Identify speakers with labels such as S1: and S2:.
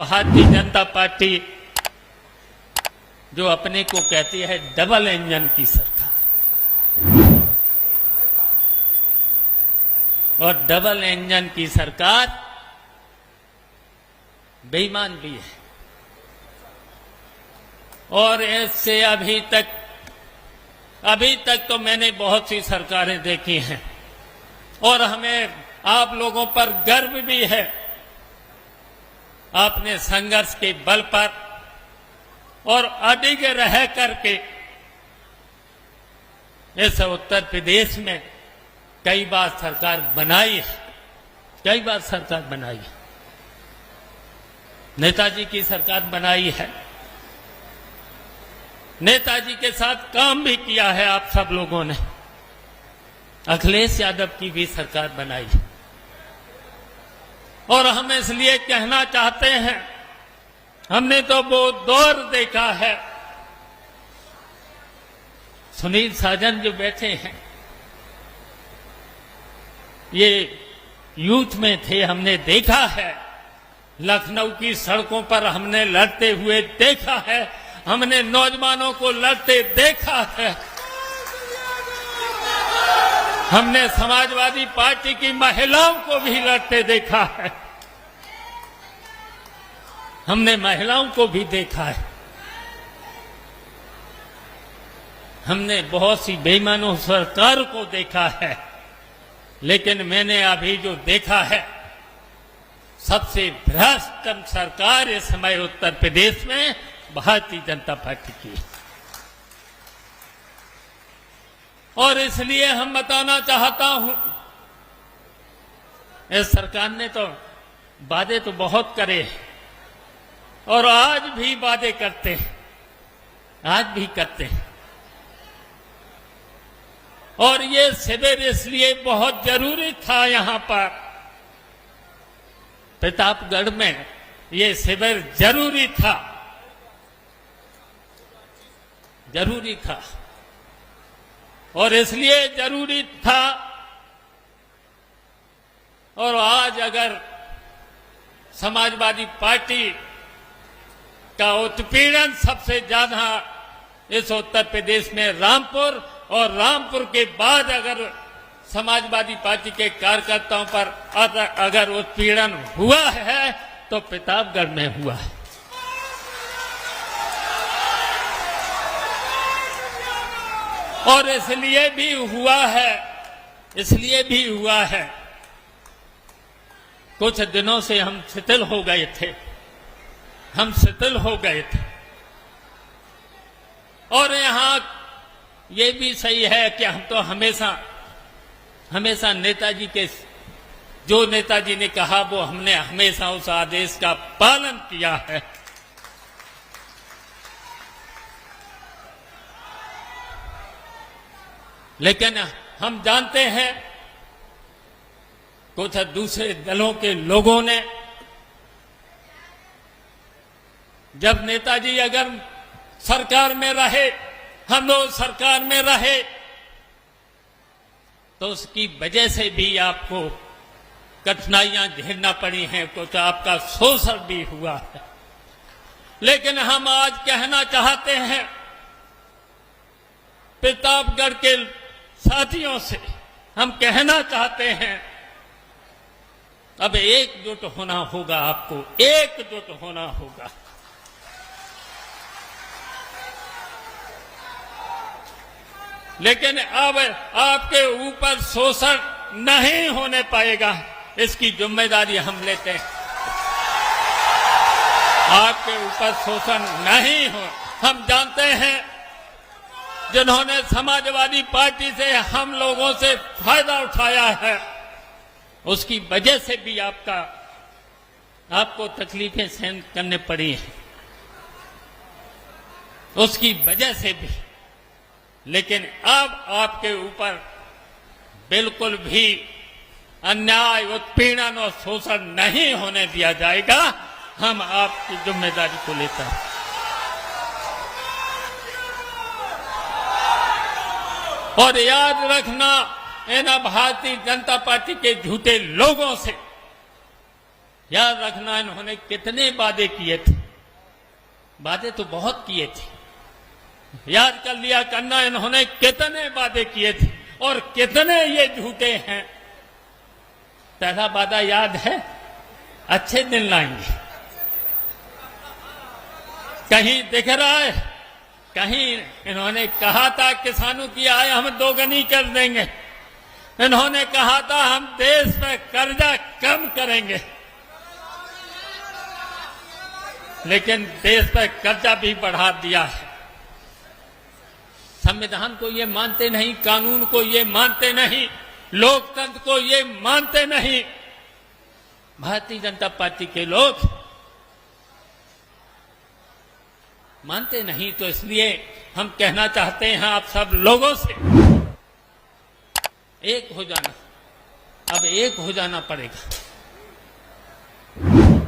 S1: Bharatiya Janata party जो अपने को कहती है डबल इंजन की सरकार, और डबल इंजन की सरकार बेईमान भी है। और इससे अभी तक तो मैंने बहुत सी सरकारें देखी हैं और हमें आप लोगों पर गर्व भी है। आपने संघर्ष के बल पर और अडिग रह करके इस उत्तर प्रदेश में कई बार सरकार बनाई है, कई बार सरकार बनाई है। नेताजी की सरकार बनाई है, नेताजी के साथ काम भी किया है आप सब लोगों ने। अखिलेश यादव की भी सरकार बनाई है और हम इसलिए कहना चाहते हैं, हमने तो वो दौर देखा है। सुनील साजन जो बैठे हैं, ये यूथ में थे, हमने देखा है। लखनऊ की सड़कों पर हमने लड़ते हुए देखा है, हमने नौजवानों को लड़ते देखा है। हमने समाजवादी पार्टी की महिलाओं को भी लड़ते देखा है, हमने महिलाओं को भी देखा है। हमने बहुत सी बेईमानों सरकार को देखा है, लेकिन मैंने अभी जो देखा है, सबसे भ्रष्ट सरकार इस समय उत्तर प्रदेश में भारतीय जनता पार्टी की। और इसलिए हम बताना चाहता हूं, इस सरकार ने तो वादे तो बहुत करे और आज भी वादे करते हैं, आज भी करते हैं। और ये शिविर इसलिए बहुत जरूरी था। यहां पर प्रतापगढ़ में ये शिविर जरूरी था, जरूरी था। और इसलिए जरूरी था, और आज अगर समाजवादी पार्टी का उत्पीड़न सबसे ज्यादा इस उत्तर प्रदेश में रामपुर, और रामपुर के बाद अगर समाजवादी पार्टी के कार्यकर्ताओं पर अगर उत्पीड़न हुआ है तो प्रतापगढ़ में हुआ है। और इसलिए भी हुआ है, इसलिए भी हुआ है, कुछ दिनों से हम शिथिल हो गए थे, हम शिथिल हो गए थे। और यहां ये भी सही है कि हम तो हमेशा नेताजी के, जो नेताजी ने कहा वो हमने हमेशा उस आदेश का पालन किया है। लेकिन हम जानते हैं कुछ दूसरे दलों के लोगों ने, जब नेताजी अगर सरकार में रहे, हम लोग सरकार में रहे, तो उसकी वजह से भी आपको कठिनाइयां झेलना पड़ी हैं, कुछ आपका शोषण भी हुआ है। लेकिन हम आज कहना चाहते हैं प्रतापगढ़ के साथियों से, हम कहना चाहते हैं अब एकजुट होना होगा, आपको एकजुट होना होगा। लेकिन अब आपके ऊपर शोषण नहीं होने पाएगा, इसकी जिम्मेदारी हम लेते हैं। आपके ऊपर शोषण नहीं हो। हम जानते हैं जिन्होंने समाजवादी पार्टी से हम लोगों से फायदा उठाया है, उसकी वजह से भी आपको तकलीफें सहन करने पड़ी हैं, उसकी वजह से भी। लेकिन अब आपके ऊपर बिल्कुल भी अन्याय, उत्पीड़न और शोषण नहीं होने दिया जाएगा। हम आपकी जिम्मेदारी को लेते हैं। और याद रखना, इन भारतीय जनता पार्टी के झूठे लोगों से याद रखना, इन्होंने कितने वादे किए थे, वादे तो बहुत किए थे। याद कर लिया करना, इन्होंने कितने वादे किए थे और कितने ये झूठे हैं। पहला वादा याद है, अच्छे दिन लाएंगे। कहीं दिख रहा है, कहीं इन्होंने कहा था किसानों की आय हम दोगुनी कर देंगे। इन्होंने कहा था हम देश में कर्जा कम करेंगे, लेकिन देश पर कर्जा भी बढ़ा दिया है। संविधान को ये मानते नहीं, कानून को ये मानते नहीं, लोकतंत्र को ये मानते नहीं। भारतीय जनता पार्टी के लोग मानते नहीं, तो इसलिए हम कहना चाहते हैं आप सब लोगों से, एक हो जाना, अब एक हो जाना पड़ेगा।